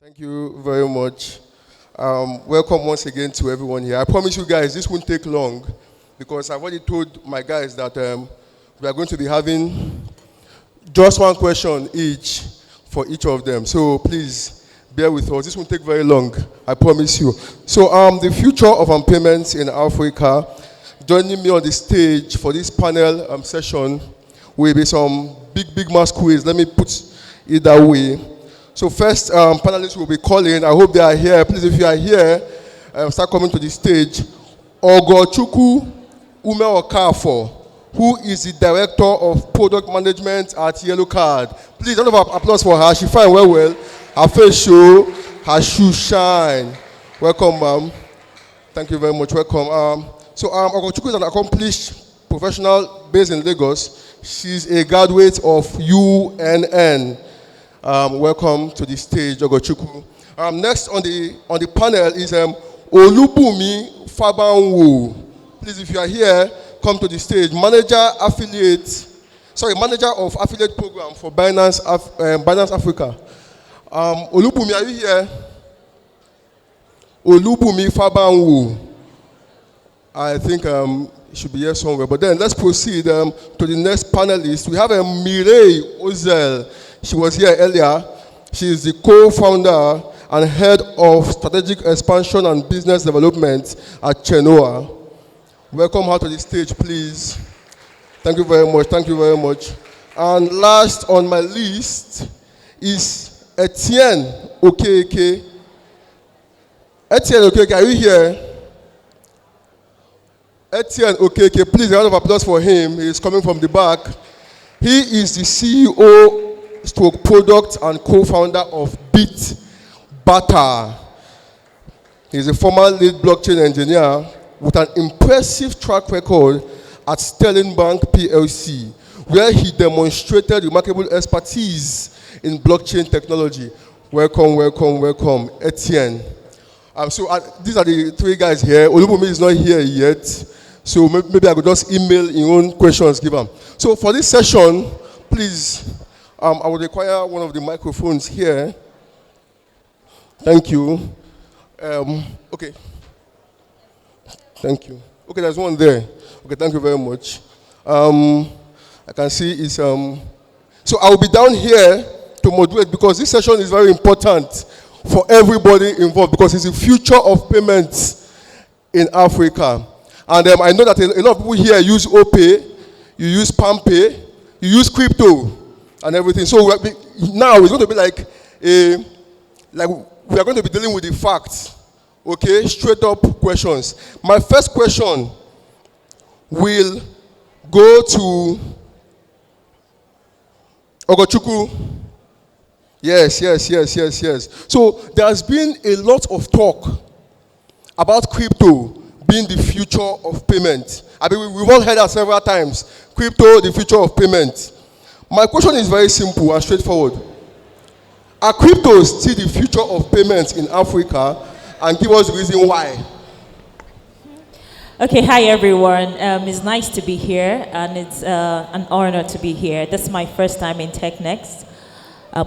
Thank you very much. Welcome once again to everyone here. I promise you guys this won't take long because I've already told my guys that we are going to be having just one question each for each of them. So please bear with us. This won't take very long, I promise you. So the future of payments in Africa. Joining me on the stage for this panel session will be some big mass quiz. Let me put it that way. So first, panelists will be calling. I hope they are here. Please, if you are here, start coming to the stage. Ogochukwu Ume Okafo, who is the Director of Product Management at Yellow Card. Please, round of applause for her. She fine well. Her face show, her shoes shine. Welcome, ma'am. Thank you very much. Welcome. So Ogochukwu is an accomplished professional based in Lagos. She's a graduate of UNN. Welcome to the stage, Ogochukwu. Next on the panel is Olubumi Fabanwo. Please, if you are here, come to the stage. Manager of affiliate program for Binance Africa. Olubumi, are you here? Olubumi Fabanwo. I think it should be here somewhere. But then let's proceed to the next panelist. We have Mireille Ozel. She was here earlier. She is the co-founder and head of strategic expansion and business development at Chenoa. Welcome her to the stage, please. Thank you very much. Thank you very much. And last on my list is Etienne Okeke. Etienne Okeke, are you here? Etienne Okeke, please, a round of applause for him. He is coming from the back. He is the CEO / product and co-founder of BitBatter. He's a former lead blockchain engineer with an impressive track record at Sterling Bank PLC, where he demonstrated remarkable expertise in blockchain technology. Welcome, Etienne. These are the three guys here. Olubumi is not here yet, so maybe I could just email your own questions, give them. So for this session, please, I would require one of the microphones here. Thank you. Okay. Thank you. Okay, there's one there. Okay, thank you very much. I can see it's so I'll be down here to moderate because this session is very important for everybody involved because it's the future of payments in Africa. And I know that a lot of people here use OPay, you use PalmPay, you use crypto and everything. So now it's going to be like we are going to be dealing with the facts. Okay, straight up questions. My first question will go to Ogochukwu. Yes. So there has been a lot of talk about crypto being the future of payment. I mean, we've all heard that several times. Crypto, the future of payment. My question is very simple and straightforward. Are cryptos still the future of payments in Africa? And give us the reason why. Okay, hi everyone. It's nice to be here, and it's an honor to be here. This is my first time in Technext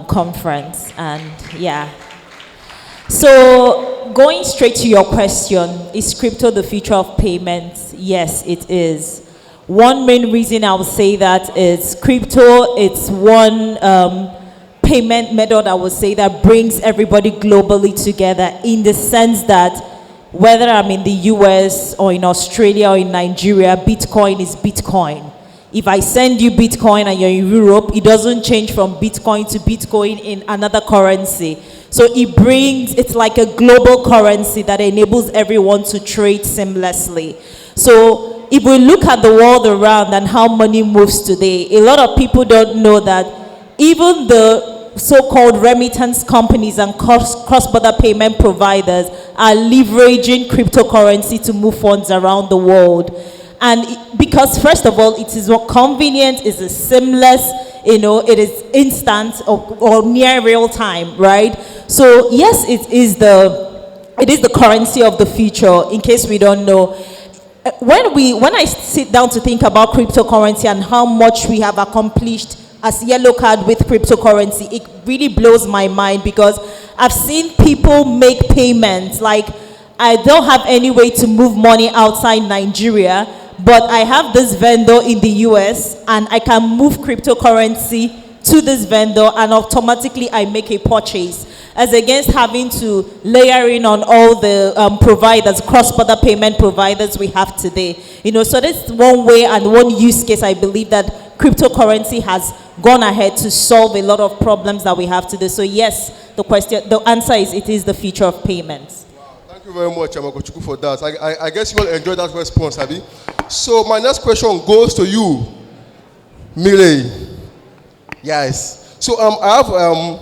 conference, and yeah. So going straight to your question, is crypto the future of payments? Yes, it is. One main reason I would say that is crypto. It's one payment method, I would say, that brings everybody globally together in the sense that whether I'm in the US or in Australia or in Nigeria, Bitcoin is Bitcoin. If I send you Bitcoin and you're in Europe, it doesn't change from Bitcoin to Bitcoin in another currency. So it's like a global currency that enables everyone to trade seamlessly. So if we look at the world around and how money moves today, a lot of people don't know that even the so-called remittance companies and cross-border payment providers are leveraging cryptocurrency to move funds around the world. And because first of all, it is convenient, it is seamless, it is instant or near real time, right? So yes, it is the currency of the future, in case we don't know. When I sit down to think about cryptocurrency and how much we have accomplished as Yellow Card with cryptocurrency, it really blows my mind because I've seen people make payments. Like, I don't have any way to move money outside Nigeria, but I have this vendor in the US and I can move cryptocurrency to this vendor and automatically I make a purchase, as against having to layer in on all the providers, cross-border payment providers we have today. So that's one way and one use case I believe that cryptocurrency has gone ahead to solve a lot of problems that we have today. So yes, the answer is it is the future of payments. Thank you very much, Amagochuku, for that. I guess you will enjoy that response, Abby. So my next question goes to you, Mile. Yes. So I have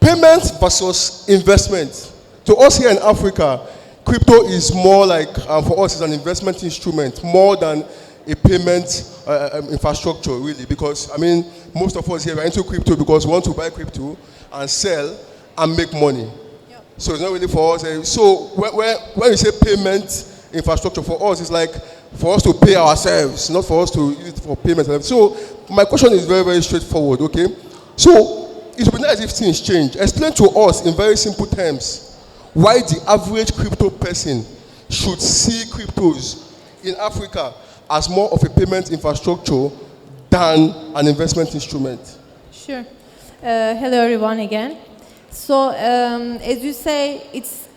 payments versus investment. To us here in Africa, crypto is more like, for us, it's an investment instrument more than a payment infrastructure, really. Because, most of us here are into crypto because we want to buy crypto and sell and make money. Yep. So it's not really for us. So when we say payment infrastructure, for us, it's like for us to pay ourselves, not for us to use it for payments. So my question is very, very straightforward, okay? So it would be nice if things change. Explain to us in very simple terms why the average crypto person should see cryptos in Africa as more of a payment infrastructure than an investment instrument. Sure. Hello everyone again. So as you say,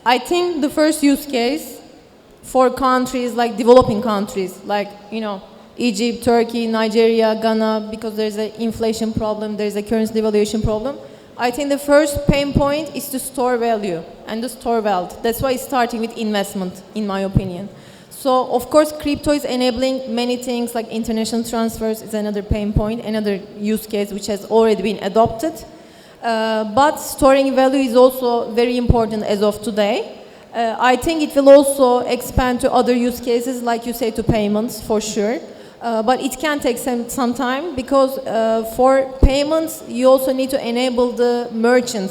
I think the first use case for countries like developing countries, like Egypt, Turkey, Nigeria, Ghana, because there's an inflation problem, there's a currency devaluation problem. I think the first pain point is to store value and to store wealth. That's why it's starting with investment, in my opinion. So, of course, crypto is enabling many things like international transfers is another pain point, another use case which has already been adopted. But storing value is also very important as of today. I think it will also expand to other use cases, like you say, to payments, for sure. But it can take some time because for payments, you also need to enable the merchant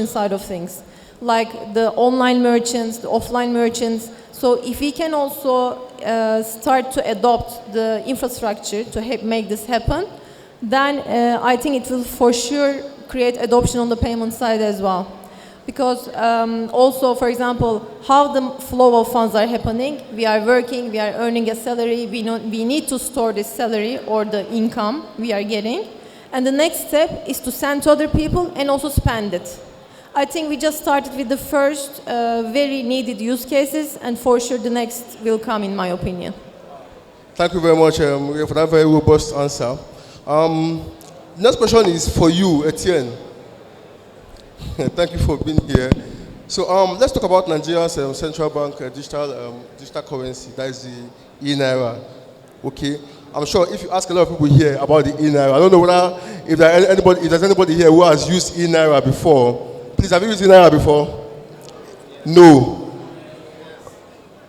side of things, like the online merchants, the offline merchants. So if we can also start to adopt the infrastructure to make this happen, then I think it will for sure create adoption on the payment side as well. Because also, for example, how the flow of funds are happening, we are working, we are earning a salary, we need to store this salary or the income we are getting. And the next step is to send to other people and also spend it. I think we just started with the first very needed use cases, and for sure the next will come, in my opinion. Thank you very much for that very robust answer. Next question is for you, Etienne. Thank you for being here. So let's talk about Nigeria's central bank digital currency. That is the e-naira. Okay. I'm sure if you ask a lot of people here about the e-naira, I don't know whether if there's anybody here who has used e-naira before. Please, have you used e-naira before? No.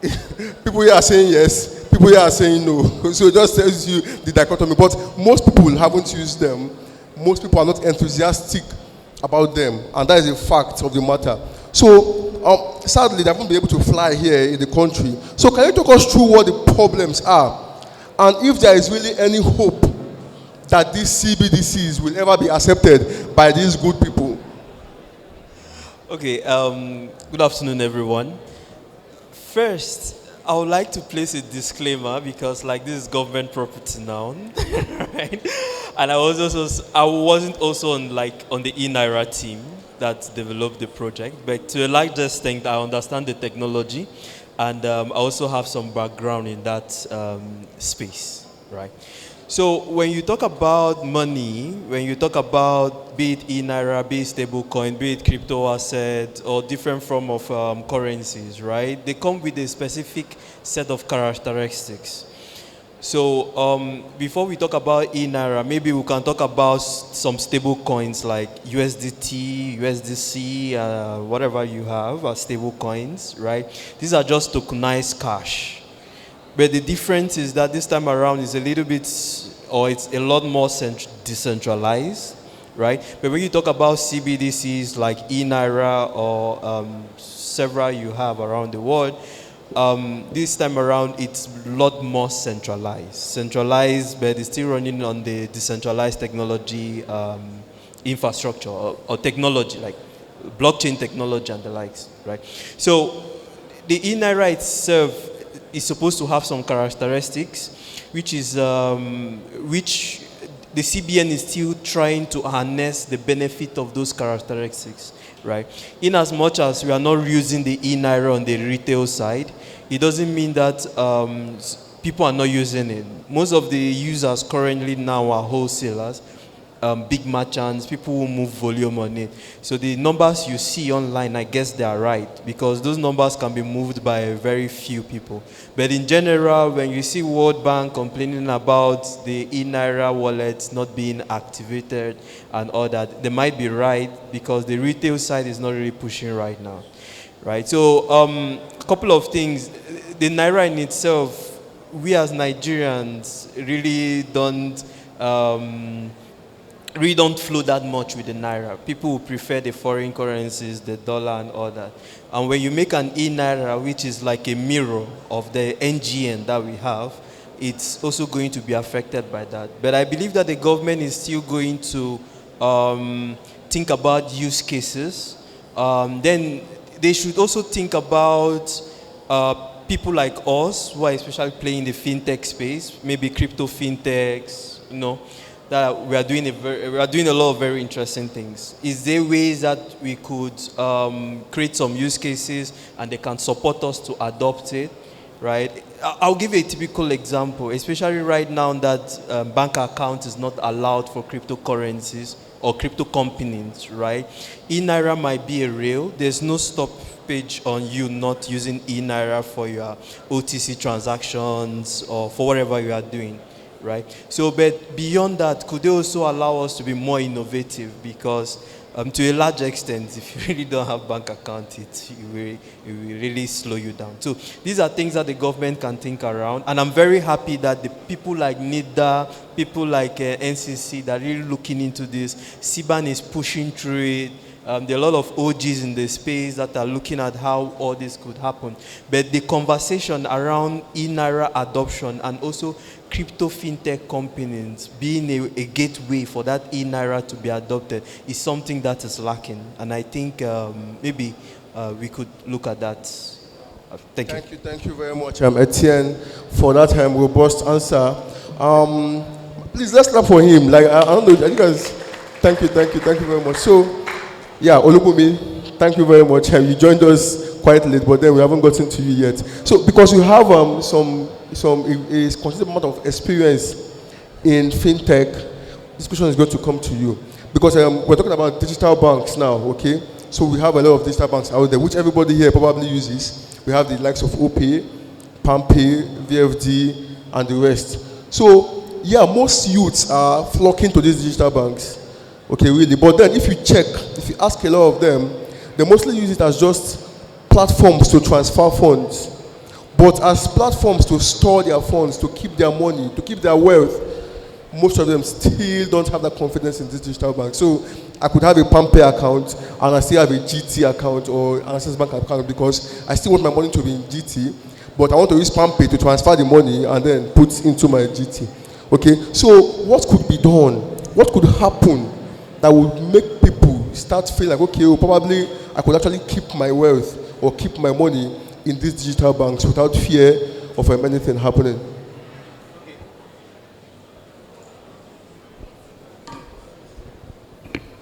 People here are saying yes. People here are saying no. So it just tells you the dichotomy. But most people haven't used them. Most people are not enthusiastic about them, and that is a fact of the matter. So sadly, they won't be able to fly here in the country. So can you talk us through what the problems are, and if there is really any hope that these CBDCs will ever be accepted by these good people? Okay, good afternoon everyone. First, I would like to place a disclaimer because this is government property now, right? And I wasn't also on the e-naira team that developed the project, but to a large extent I understand the technology, and I also have some background in that space, right? So when you talk about money, when you talk about be it e-naira, be it stablecoin, be it crypto asset, or different form of currencies, right? They come with a specific set of characteristics. So before we talk about e-naira, maybe we can talk about some stable coins like USDT, USDC, whatever you have as stable coins, right? These are just tokenized cash. But the difference is that this time around is a little bit, or it's a lot more decentralized, right? But when you talk about CBDCs like e-naira or several you have around the world, this time around it's a lot more centralized, but it's still running on the decentralized technology infrastructure or technology, like blockchain technology and the likes, right? So the e-naira itself is supposed to have some characteristics, which the CBN is still trying to harness the benefit of those characteristics, right? In as much as we are not using the e-naira on the retail side, it doesn't mean that people are not using it. Most of the users currently now are wholesalers, big merchants, people who move volume on it. So the numbers you see online, I guess they are right, because those numbers can be moved by very few people. But in general, when you see World Bank complaining about the e-naira wallets not being activated and all that, they might be right, because the retail side is not really pushing right now, right? So a couple of things. The naira in itself, we as Nigerians really don't flow that much with the naira. People who prefer the foreign currencies, the dollar and all that. And when you make an e-naira, which is like a mirror of the NGN that we have, it's also going to be affected by that. But I believe that the government is still going to think about use cases. Then they should also think about people like us who are especially playing the fintech space, maybe crypto fintechs, that we are doing a lot of very interesting things. Is there ways that we could create some use cases and they can support us to adopt it, right? I'll give you a typical example, especially right now that bank account is not allowed for cryptocurrencies or crypto companies, right? E-naira might be a rail. There's no stoppage on you not using e-naira for your OTC transactions or for whatever you are doing. Right. So, but beyond that, could they also allow us to be more innovative? Because to a large extent, if you really don't have bank account, it will really slow you down. So these are things that the government can think around. And I'm very happy that the people like NIDA, people like NCC that are really looking into this. CBAN is pushing through it. There are a lot of OGs in the space that are looking at how all this could happen. But the conversation around e-naira adoption and also crypto fintech companies being a gateway for that e-naira to be adopted is something that is lacking. And I think maybe we could look at that. Thank you. Thank you very much, Etienne, for that robust answer. Please, let's clap for him. Like, I don't know, you guys, thank you very much. So, yeah, Olubumi, thank you very much. You joined us quite late, but then we haven't gotten to you yet. So, because you have a considerable amount of experience in fintech, this question is going to come to you. Because we're talking about digital banks now, okay? So we have a lot of digital banks out there, which everybody here probably uses. We have the likes of OPay, PalmPay, VFD, and the rest. So, yeah, most youths are flocking to these digital banks. Okay, really. But then if you ask a lot of them, they mostly use it as just platforms to transfer funds. But as platforms to store their funds, to keep their money, to keep their wealth, most of them still don't have that confidence in this digital bank. So I could have a PalmPay account and I still have a GT account or an Access Bank account because I still want my money to be in GT, but I want to use PalmPay to transfer the money and then put into my GT. Okay, so what could be done? What could happen that would make people start feeling like, okay, well, probably I could actually keep my wealth or keep my money in these digital banks without fear of anything happening?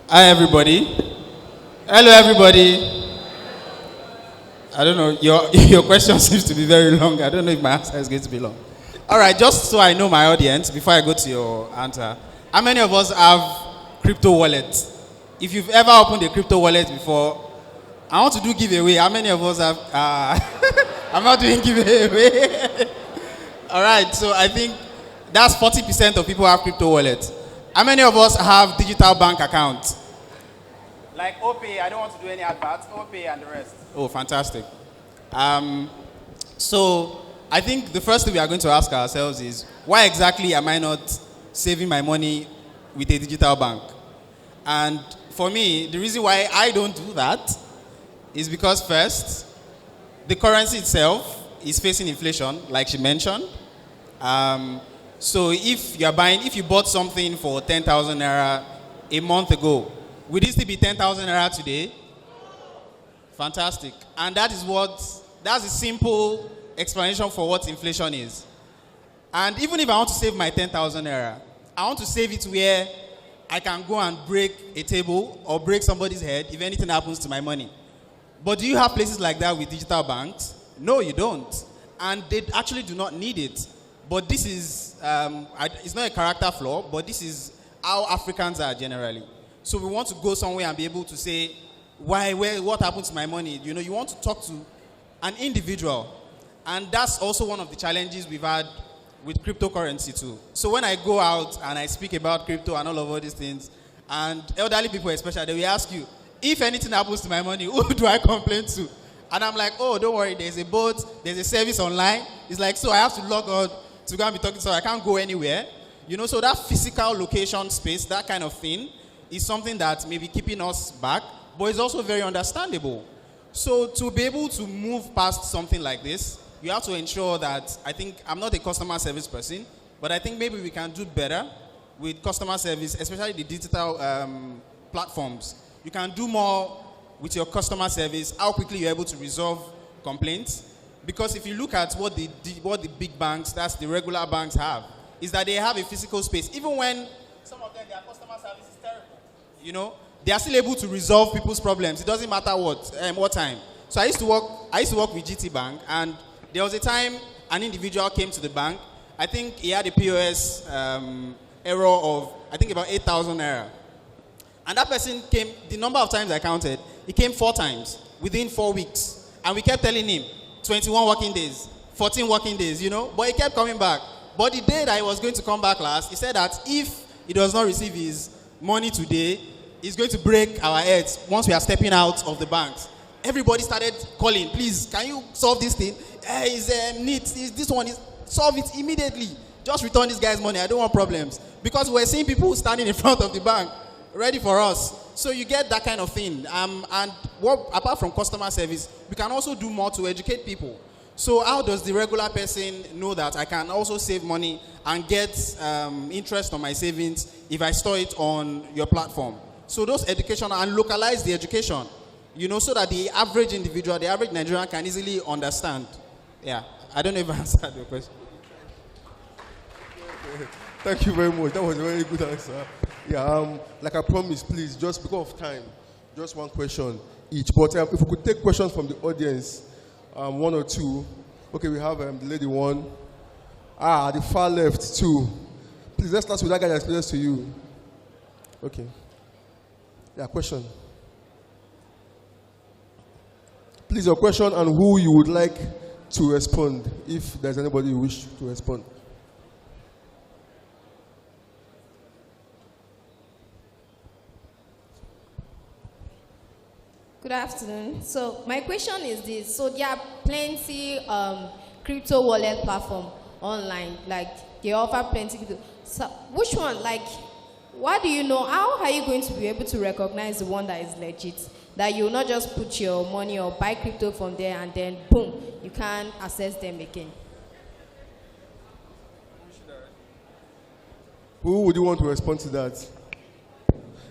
Hi, everybody. Hello, everybody. I don't know, your question seems to be very long. I don't know if my answer is going to be long. All right, just so I know my audience, before I go to your answer, how many of us have crypto wallets? If you've ever opened a crypto wallet before, I want to do giveaway. How many of us have? I'm not doing giveaway. All right, so I think that's 40% of people have crypto wallets. How many of us have digital bank accounts? Like OPay, I don't want to do any adverts. OPay and the rest. Oh, fantastic. So I think the first thing we are going to ask ourselves is, why exactly am I not saving my money with a digital bank? And for me, the reason why I don't do that is because first, the currency itself is facing inflation, like she mentioned. So if you bought something for 10,000 naira a month ago, would it still be 10,000 naira today? Fantastic. And that's a simple explanation for what inflation is. And even if I want to save my 10,000 naira, I want to save it where I can go and break a table or break somebody's head if anything happens to my money. But do you have places like that with digital banks? No, you don't. And they actually do not need it. But this is, it's not a character flaw, but this is how Africans are generally. So we want to go somewhere and be able to say, what happened to my money? You know, you want to talk to an individual. And that's also one of the challenges we've had with cryptocurrency too. So when I go out and I speak about crypto and all these things, and elderly people especially, they will ask you, if anything happens to my money, who do I complain to? And I'm like, oh, don't worry, there's a bot, there's a service online. It's like, so I have to log on to go and be talking, so I can't go anywhere. You know, so that physical location space, that kind of thing, is something that may be keeping us back, but it's also very understandable. So to be able to move past something like this, you have to ensure that, I think, I'm not a customer service person, but I think maybe we can do better with customer service, especially the digital platforms. You can do more with your customer service, how quickly you're able to resolve complaints. Because if you look at what the big banks, that's the regular banks have, is that they have a physical space. Even when some of them, their customer service is terrible, you know, they are still able to resolve people's problems. It doesn't matter what time. So I used to work with GT Bank, and there was a time an individual came to the bank. I think he had a POS error of, I think, about 8,000 naira. And that person came, the number of times I counted, he came 4 times within 4 weeks. And we kept telling him, 21 working days, 14 working days, you know, but he kept coming back. But the day that he was going to come back last, he said that if he does not receive his money today, he's going to break our heads once we are stepping out of the banks. Everybody started calling, please, can you solve this thing? Is neat, this one is, solve it immediately. Just return this guy's money, I don't want problems. Because we're seeing people standing in front of the bank, ready for us. So you get that kind of thing. And apart from customer service, we can also do more to educate people. So how does the regular person know that I can also save money and get interest on my savings if I store it on your platform? So those education, and localize the education, you know, so that the average individual, the average Nigerian can easily understand. Yeah, I don't know if I answered your question. Thank you very much. That was a very good answer. Yeah, like I promised, please, just because of time, just one question each. But if we could take questions from the audience, 1 or 2. Okay, we have the lady 1. The far left 2. Please, let's start with that guy that's closest to you. Okay. Yeah, question. Please, your question and who you would like to respond, if there's anybody who wish to respond. Good afternoon. So my question is this. So there are plenty crypto wallet platform online. Like they offer plenty. So which one? Like, what do you know? How are you going to be able to recognize the one that is legit? That you will not just put your money or buy crypto from there and then boom, you can't access them again. Who would you want to respond to that?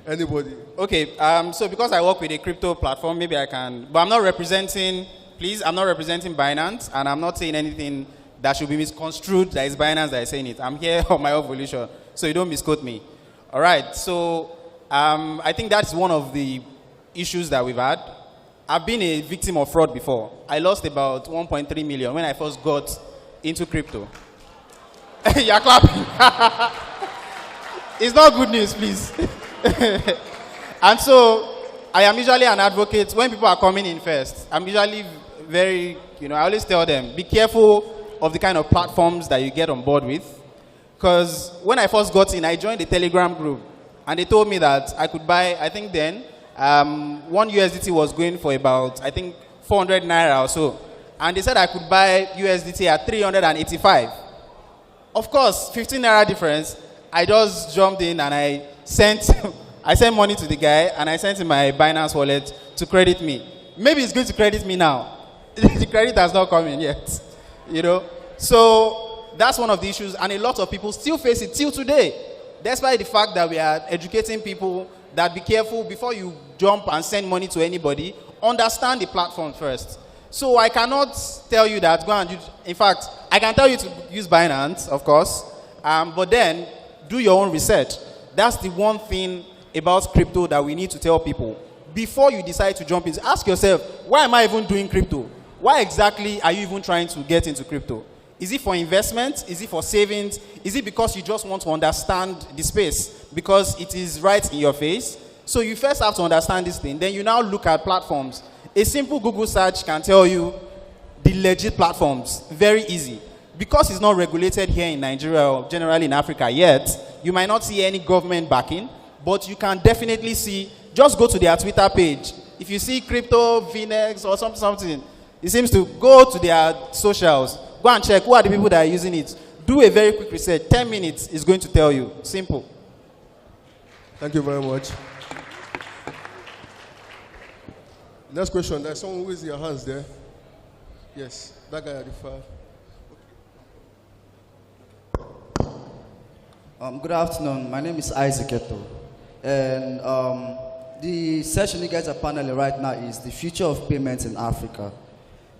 Anybody? Okay, so because I work with a crypto platform, maybe I can, but I'm not representing Binance, and I'm not saying anything that should be misconstrued that is Binance that is saying it. I'm here on my own volition, so you don't misquote me. All right, so I think that's one of the issues that we've had. I've been a victim of fraud before. I lost about 1.3 million when I first got into crypto. You're clapping. It's not good news, please. And so I am usually an advocate when people are coming in first. I'm usually very, I always tell them, be careful of the kind of platforms that you get on board with. Because when I first got in, I joined the Telegram group. And they told me that I could buy, I think then, 1 USDT was going for about, I think, 400 naira or so. And they said I could buy USDT at 385. Of course, 15 naira difference. I just jumped in and I sent money to the guy and I sent him my Binance wallet to credit me. Maybe it's going to credit me now. The credit has not come in yet. So that's one of the issues, and a lot of people still face it till today. Despite the fact that we are educating people that be careful before you jump and send money to anybody, understand the platform first. So I cannot tell you that go and use, in fact, I can tell you to use Binance, of course, but then do your own research. That's the one thing about crypto that we need to tell people. Before you decide to jump in, ask yourself, why am I even doing crypto? Why exactly are you even trying to get into crypto? Is it for investment? Is it for savings? Is it because you just want to understand the space? Because it is right in your face? So you first have to understand this thing. Then you now look at platforms. A simple Google search can tell you the legit platforms. Very easy. Because it's not regulated here in Nigeria or generally in Africa yet, you might not see any government backing, but you can definitely see, just go to their Twitter page. If you see crypto, VNX or something, it seems to go to their socials. Go and check who are the people that are using it. Do a very quick research. 10 minutes is going to tell you. Simple. Thank you very much. Next question. There's someone who raised their hands there. Yes, that guy at the far. Good afternoon. My name is Isaac Eto. And the session you guys are paneling right now is the future of payments in Africa.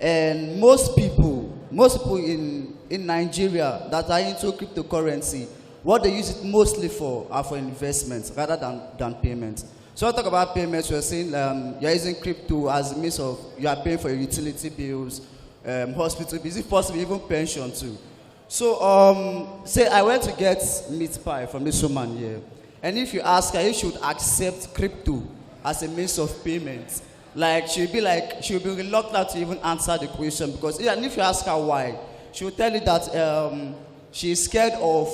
And most people in Nigeria that are into cryptocurrency, what they use it mostly for are for investments rather than payments. So I talk about payments, we're saying you're using crypto as a means of, you are paying for your utility bills, hospital bills, if possible, even pension too. So say I went to get meat pie from this woman here. And if you ask her, you should accept crypto as a means of payment. She'll be reluctant to even answer the question because, yeah, and if you ask her why, she will tell you that she's scared of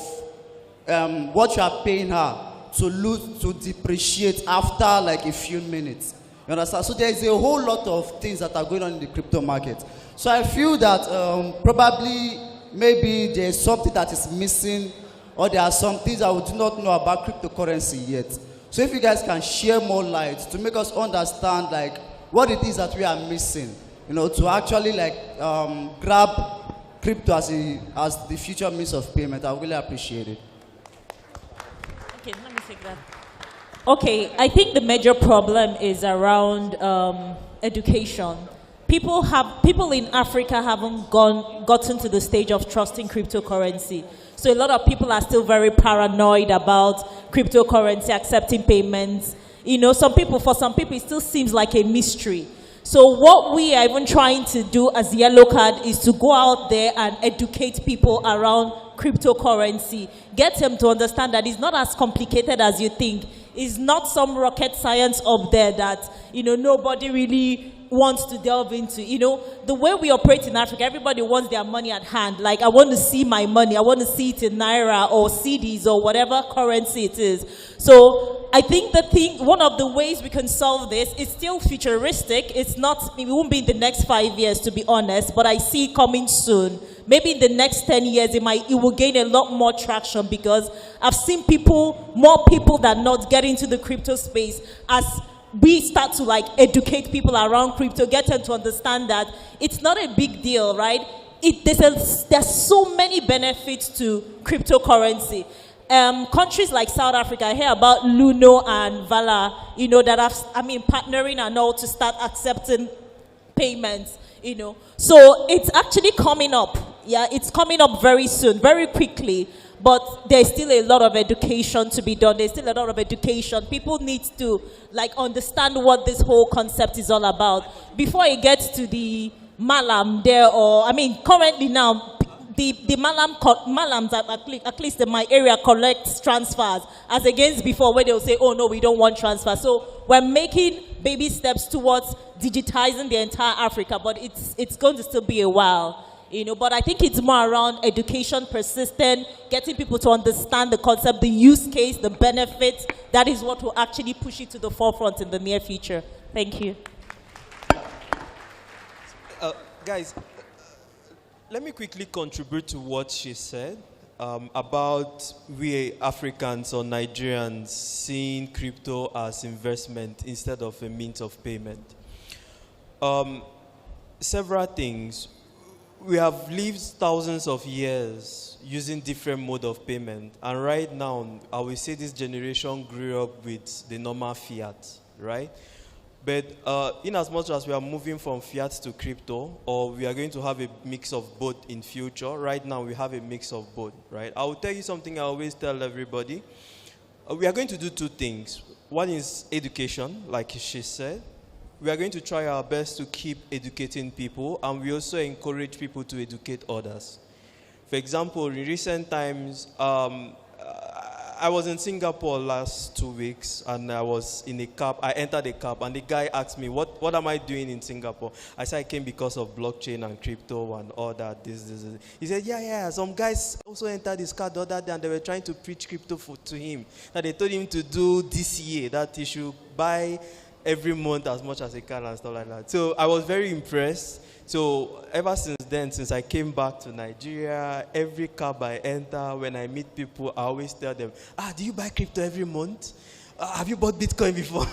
what you are paying her to depreciate after like a few minutes. You understand? So there is a whole lot of things that are going on in the crypto market. So I feel that probably maybe there is something that is missing, or there are some things that we do not know about cryptocurrency yet. So if you guys can share more light to make us understand like what it is that we are missing, you know, to actually like grab crypto as the future means of payment, I really appreciate it. Okay, let me take that. Okay, I think the major problem is around education. People in Africa haven't gotten to the stage of trusting cryptocurrency. So a lot of people are still very paranoid about cryptocurrency, accepting payments. You know, for some people, it still seems like a mystery. So what we are even trying to do as Yellow Card is to go out there and educate people around cryptocurrency. Get them to understand that it's not as complicated as you think. It's not some rocket science up there that, you know, nobody really wants to delve into. You know, the way we operate in Africa, everybody wants their money at hand. Like, I want to see my money. I want to see it in Naira or CDs or whatever currency it is. So I think one of the ways we can solve this is still futuristic. It won't be in the next 5 years, to be honest, but I see it coming soon. Maybe in the next 10 years, it will gain a lot more traction because I've seen more people than not get into the crypto space as we start to like educate people around crypto, get them to understand that it's not a big deal, right? There's so many benefits to cryptocurrency. Countries like South Africa, I hear about Luno and Vala, you know, that partnering and all to start accepting payments, you know. So it's actually coming up. Yeah, it's coming up very soon, very quickly. But there's still a lot of education to be done. There's still a lot of education. People need to like understand what this whole concept is all about before it gets to the malam there. Currently now, the malams at least in my area collect transfers as against before where they'll say, oh no, we don't want transfer. So we're making baby steps towards digitizing the entire Africa, but it's going to still be a while. You know, but I think it's more around education, persistent, getting people to understand the concept, the use case, the benefits. That is what will actually push it to the forefront in the near future. Thank you. Guys, let me quickly contribute to what she said about we Africans or Nigerians seeing crypto as investment instead of a means of payment. Several things. We have lived thousands of years using different mode of payment. And right now, I will say this generation grew up with the normal fiat, right? But in as much as we are moving from fiat to crypto, or we are going to have a mix of both in future, right now we have a mix of both, right? I will tell you something I always tell everybody. We are going to do two things. One is education, like she said. We are going to try our best to keep educating people, and we also encourage people to educate others. For example, in recent times, I was in Singapore last 2 weeks, and I was in a cab. I entered a cab, and the guy asked me, what am I doing in Singapore? I said, I came because of blockchain and crypto and all that, this. He said, yeah, some guys also entered his car the other day, and they were trying to preach crypto to him. That they told him to do DCA, that he should buy every month as much as he can and stuff like that. So I was very impressed. So ever since then, since I came back to Nigeria, every cab I enter, when I meet people, I always tell them, do you buy crypto every month? Have you bought Bitcoin before?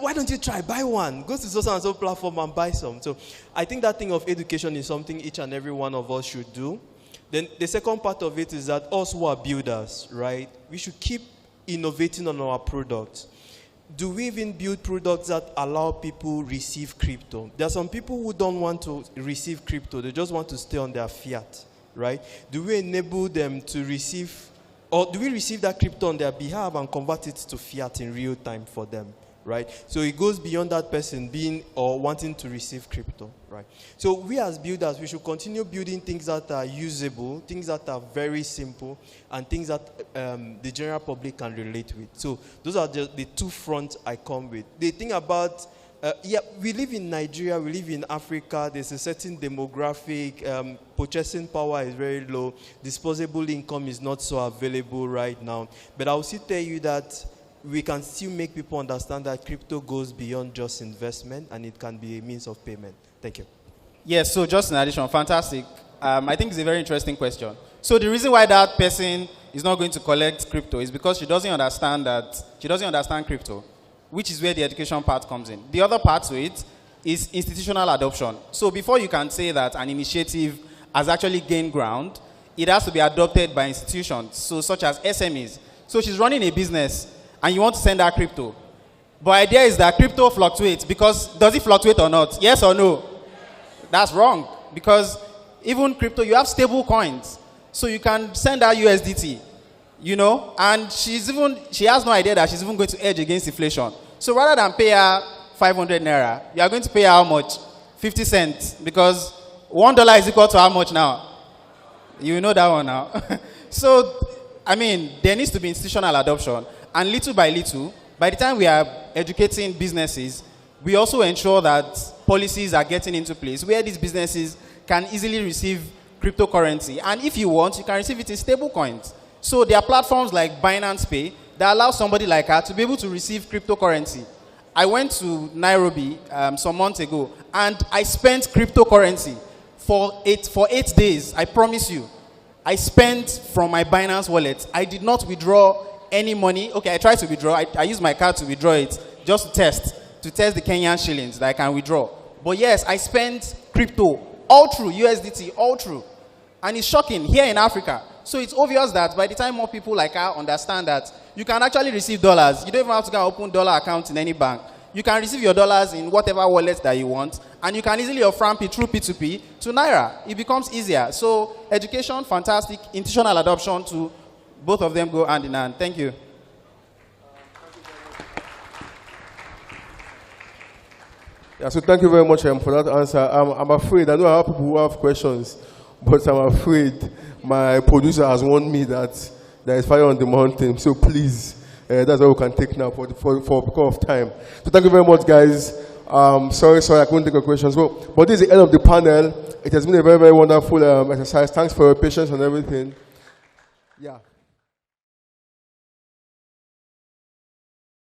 Why don't you try? Buy one. Go to so and so platform and buy some. So I think that thing of education is something each and every one of us should do. Then the second part of it is that us who are builders, right, we should keep innovating on our products. Do we even build products that allow people receive crypto? There are some people who don't want to receive crypto. They just want to stay on their fiat, right? Do we enable them to receive, or do we receive that crypto on their behalf and convert it to fiat in real time for them, right? So it goes beyond that person being or wanting to receive crypto, right? So we as builders, we should continue building things that are usable, things that are very simple, and things that the general public can relate with. So those are just the two fronts I come with. The thing about, we live in Nigeria, we live in Africa, there's a certain demographic, purchasing power is very low, disposable income is not so available right now. But I'll still tell you that we can still make people understand that crypto goes beyond just investment, and it can be a means of payment. Thank you. Yes, so just in addition, fantastic. I think it's a very interesting question. So the reason why that person is not going to collect crypto is because she doesn't understand crypto, which is where the education part comes in. The other part to it is institutional adoption. So before you can say that an initiative has actually gained ground, it has to be adopted by institutions, so such as SMEs. So she's running a business, and you want to send her crypto. But idea is that crypto fluctuates, because does it fluctuate or not? Yes or no? That's wrong, because even crypto, you have stable coins. So you can send her USDT, and she has no idea that she's even going to hedge against inflation. So rather than pay her 500 naira, you are going to pay her how much? 50 cents, because $1 is equal to how much now? You know that one now. So, there needs to be institutional adoption. And little by little, by the time we are educating businesses, we also ensure that policies are getting into place where these businesses can easily receive cryptocurrency. And if you want, you can receive it in stable coins. So there are platforms like Binance Pay that allow somebody like her to be able to receive cryptocurrency. I went to Nairobi some months ago, and I spent cryptocurrency for 8 days. I promise you. I spent from my Binance wallet. I did not withdraw any money. Okay, I tried to withdraw. I used my card to withdraw it just to test the Kenyan shillings that I can withdraw. But yes, I spent crypto all through, USDT all through. And it's shocking here in Africa. So it's obvious that by the time more people like her understand that you can actually receive dollars, you don't even have to go and open dollar account in any bank. You can receive your dollars in whatever wallet that you want, and you can easily off-ramp it through P2P to Naira. It becomes easier. So education, fantastic. Institutional adoption to both of them go hand in hand. Thank you. Yeah, so thank you very much for that answer. I'm afraid, I know I have people who have questions, but I'm afraid my producer has warned me that there is fire on the mountain. So please, that's all we can take now for because of time. So thank you very much, guys. Sorry, I couldn't take your questions. But this is the end of the panel. It has been a very, very wonderful exercise. Thanks for your patience and everything. Yeah.